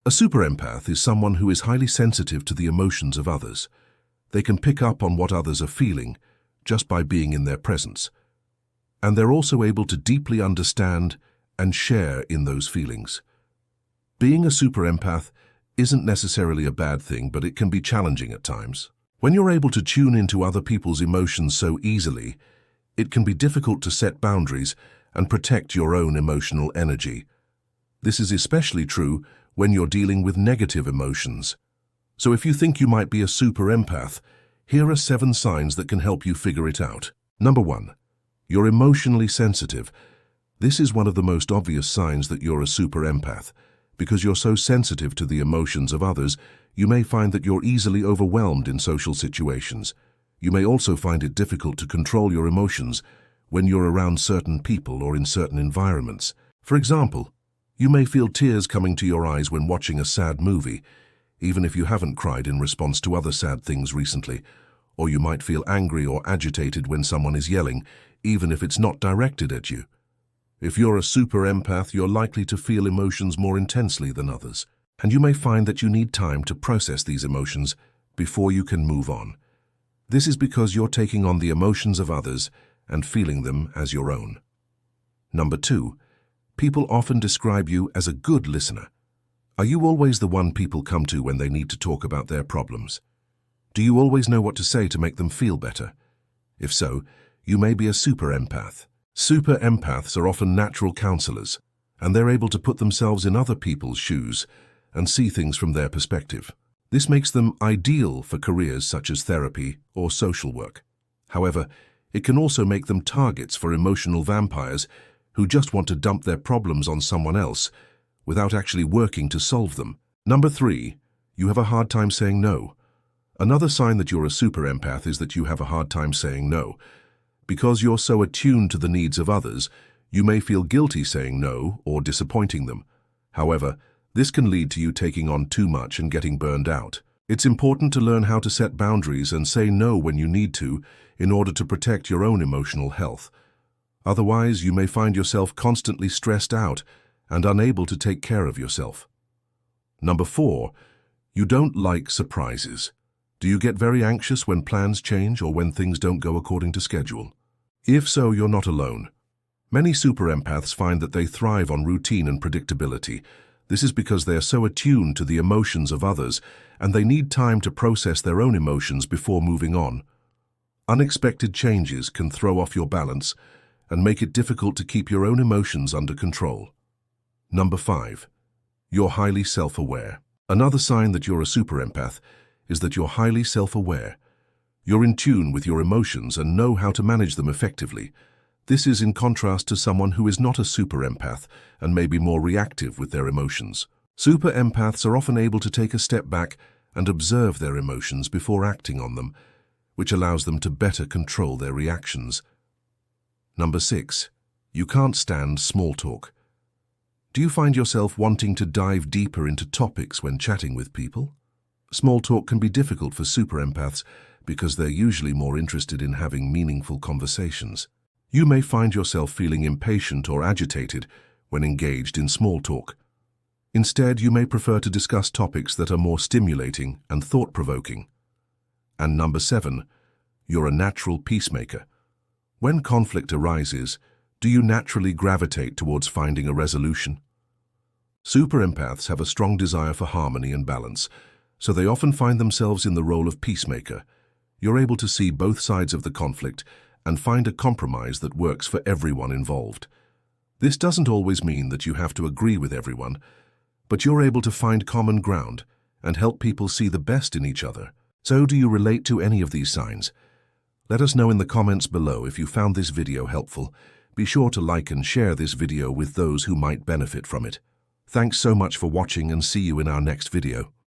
A super empath is someone who is highly sensitive to the emotions of others. They can pick up on what others are feeling just by being in their presence. And they're also able to deeply understand and share in those feelings. Being a super empath isn't necessarily a bad thing, but it can be challenging at times. When you're able to tune into other people's emotions so easily, it can be difficult to set boundaries and protect your own emotional energy. This is especially true when you're dealing with negative emotions. So if you think you might be a super empath, here are 7 signs that can help you figure it out. Number 1. You're emotionally sensitive. This is one of the most obvious signs that you're a super empath. Because you're so sensitive to the emotions of others, you may find that you're easily overwhelmed in social situations. You may also find it difficult to control your emotions when you're around certain people or in certain environments. For example, you may feel tears coming to your eyes when watching a sad movie, even if you haven't cried in response to other sad things recently. Or you might feel angry or agitated when someone is yelling, even if it's not directed at you. If you're a super empath, you're likely to feel emotions more intensely than others, and you may find that you need time to process these emotions before you can move on. This is because you're taking on the emotions of others and feeling them as your own. Number 2. People often describe you as a good listener. Are you always the one people come to when they need to talk about their problems? Do you always know what to say to make them feel better? If so, you may be a super empath. Super empaths are often natural counselors, and they're able to put themselves in other people's shoes and see things from their perspective. This makes them ideal for careers such as therapy or social work. However, it can also make them targets for emotional vampires who just want to dump their problems on someone else without actually working to solve them. Number 3, you have a hard time saying no. Another sign that you're a super empath is that you have a hard time saying no. Because you're so attuned to the needs of others, you may feel guilty saying no or disappointing them. However, this can lead to you taking on too much and getting burned out. It's important to learn how to set boundaries and say no when you need to in order to protect your own emotional health. Otherwise, you may find yourself constantly stressed out and unable to take care of yourself. Number 4, you don't like surprises. Do you get very anxious when plans change or when things don't go according to schedule? If so, you're not alone. Many super empaths find that they thrive on routine and predictability. This is because they are so attuned to the emotions of others, and they need time to process their own emotions before moving on. Unexpected changes can throw off your balance and make it difficult to keep your own emotions under control. Number 5, you're highly self-aware. Another sign that you're a super empath is that you're highly self-aware. You're in tune with your emotions and know how to manage them effectively. This is in contrast to someone who is not a super empath and may be more reactive with their emotions. Super empaths are often able to take a step back and observe their emotions before acting on them, which allows them to better control their reactions. Number 6, you can't stand small talk. Do you find yourself wanting to dive deeper into topics when chatting with people? Small talk can be difficult for super empaths because they're usually more interested in having meaningful conversations. You may find yourself feeling impatient or agitated when engaged in small talk. Instead, you may prefer to discuss topics that are more stimulating and thought-provoking. And number 7, you're a natural peacemaker. When conflict arises, do you naturally gravitate towards finding a resolution? Super empaths have a strong desire for harmony and balance, so they often find themselves in the role of peacemaker. You're able to see both sides of the conflict and find a compromise that works for everyone involved. This doesn't always mean that you have to agree with everyone, but you're able to find common ground and help people see the best in each other. So do you relate to any of these signs? Let us know in the comments below if you found this video helpful. Be sure to like and share this video with those who might benefit from it. Thanks so much for watching and see you in our next video.